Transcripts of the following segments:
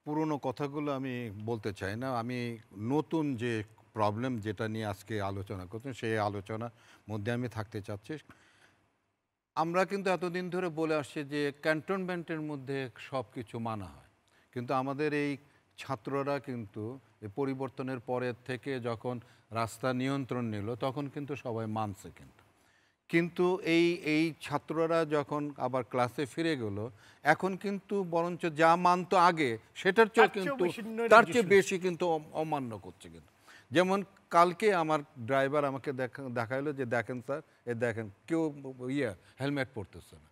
পুরনো কথাগুলো আমি বলতে চাই না। আমি নতুন যে প্রবলেম যেটা নিয়ে আজকে আলোচনা করছি, সেই আলোচনার মধ্যে আমি থাকতে চাচ্ছি। আমরা কিন্তু এতদিন ধরে বলে আসছি যে ক্যান্টনমেন্টের মধ্যে সবকিছু মানা হয়। কিন্তু আমাদের এই ছাত্ররা কিন্তু এই পরিবর্তনের পরের থেকে যখন রাস্তা নিয়ন্ত্রণ নিল, তখন কিন্তু সবাই মানছে কিন্তু। কিন্তু এই ছাত্ররা যখন আবার ক্লাসে ফিরে গেল, এখন কিন্তু বরঞ্চ যা মানতো আগে সেটার চেয়েও কিন্তু তার চেয়ে বেশি কিন্তু অমান্য করছে কিন্তু। যেমন কালকে আমার ড্রাইভার আমাকে দেখাইলো যে দেখেন স্যার, দেখেন কেউ হেলমেট পরতেছে না।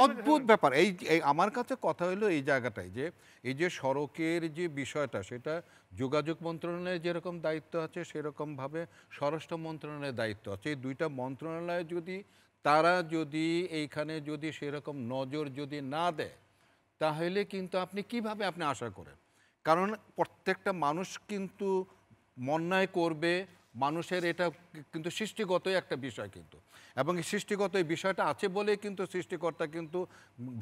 অদ্ভুত ব্যাপার। এই আমার কাছে কথা হলো এই জায়গাটাই যে এই যে সড়কের যে বিষয়টা, সেটা যোগাযোগ মন্ত্রণালয়ের যেরকম দায়িত্ব আছে সেরকমভাবে স্বরাষ্ট্র মন্ত্রণালয়ের দায়িত্ব আছে। এই দুইটা মন্ত্রণালয় যদি তারা যদি এইখানে যদি সেরকম নজর যদি না দেয়, তাহলে কিন্তু আপনি কিভাবে আপনি আশা করেন? কারণ প্রত্যেকটা মানুষ কিন্তু অন্যায় করবে, মানুষের এটা কিন্তু সৃষ্টিগতই একটা বিষয় কিন্তু। এবং এই সৃষ্টিগত এই বিষয়টা আছে বলেই কিন্তু সৃষ্টিকর্তা কিন্তু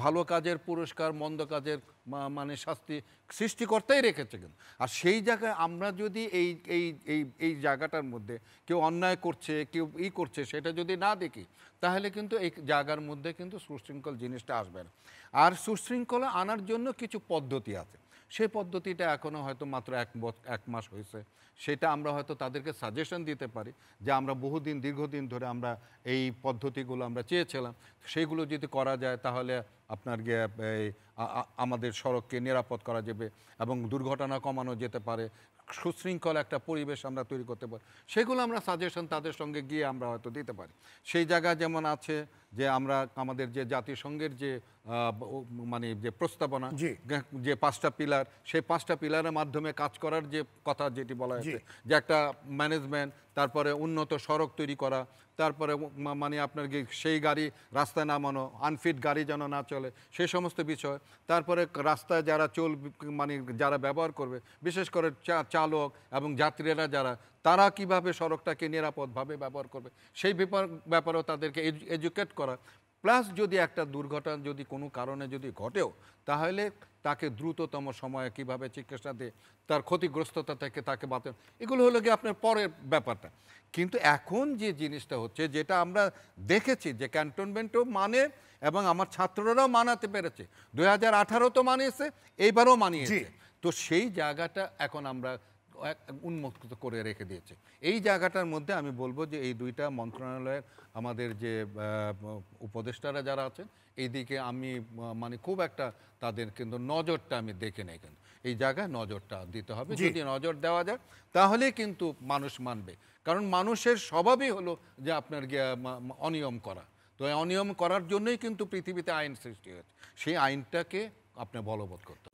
ভালো কাজের পুরস্কার, মন্দ কাজের মানে শাস্তি সৃষ্টিকর্তাই রেখেছে কিন্তু। আর সেই জায়গায় আমরা যদি এই এই এই এই জায়গাটার মধ্যে কেউ অন্যায় করছে, কেউ করছে, সেটা যদি না দেখি, তাহলে কিন্তু এই জায়গার মধ্যে কিন্তু সুশৃঙ্খল জিনিসটা আসবে না। আর সুশৃঙ্খলা আনার জন্য কিছু পদ্ধতি আছে। সেই পদ্ধতিটা এখনও হয়তো মাত্র এক মাস হয়েছে। সেটা আমরা হয়তো তাদেরকে সাজেশন দিতে পারি যে আমরা দীর্ঘদিন ধরে আমরা এই পদ্ধতিগুলো আমরা চেয়েছিলাম। সেগুলো যদি করা যায় তাহলে আপনার এই আমাদের সড়ককে নিরাপদ করা যাবে এবং দুর্ঘটনা কমানো যেতে পারে। সুশৃঙ্খল একটা পরিবেশ আমরা তৈরি করতে পারি। সেগুলো আমরা সাজেশন তাদের সঙ্গে গিয়ে আমরা হয়তো দিতে পারি। সেই জায়গায় যেমন আছে যে আমরা আমাদের যে জাতিসংঘের যে মানে যে প্রস্তাবনা, যে 5টা পিলার, সেই 5টা পিলারের মাধ্যমে কাজ করার যে কথা যেটি বলা হয়েছে, যে একটা ম্যানেজমেন্ট, তারপরে উন্নত সড়ক তৈরি করা, তারপরে মানে আপনার সেই গাড়ি রাস্তায় নামানো, আনফিট গাড়ি যেন না চলে, সেই সমস্ত বিষয়। তারপরে রাস্তায় যারা মানে যারা ব্যবহার করবে, বিশেষ করে চালক এবং যাত্রীরা যারা, তারা কিভাবে সড়কটাকে নিরাপদভাবে ব্যবহার করবে, সেই ব্যাপারেও তাদেরকে এডুকেট করা। প্লাস যদি একটা দুর্ঘটনা যদি কোনো কারণে যদি ঘটেও, তাহলে তাকে দ্রুততম সময়ে কিভাবে চিকিৎসা দিয়ে তার ক্ষতিগ্রস্ততা থেকে তাকে বাঁচানো, এগুলো হলো গিয়ে আপনার পরের ব্যাপারটা। কিন্তু এখন যে জিনিসটা হচ্ছে, যেটা আমরা দেখেছি যে ক্যান্টনমেন্টও মানে এবং আমার ছাত্ররাও মানাতে পেরেছে, 2018 তো মানিয়েছে, এইবারও মানিয়েছে। তো সেই জায়গাটা এখন আমরা উন্মুক্ত করে রেখে দিয়েছে। এই জায়গাটার মধ্যে আমি বলবো যে এই দুইটা মন্ত্রণালয়ের আমাদের যে উপদেষ্টারা যারা আছেন, এইদিকে আমি মানে খুব একটা তাদের কিন্তু নজরটা আমি দেখে নেই। কিন্তু এই জায়গায় নজরটা দিতে হবে। যদি নজর দেওয়া যায় তাহলে কিন্তু মানুষ মানবে। কারণ মানুষের স্বভাবই হলো যে আপনার অনিয়ম করা। তো অনিয়ম করার জন্যই কিন্তু পৃথিবীতে আইন সৃষ্টি হয়েছে। সেই আইনটাকে আপনি বলবৎ করতে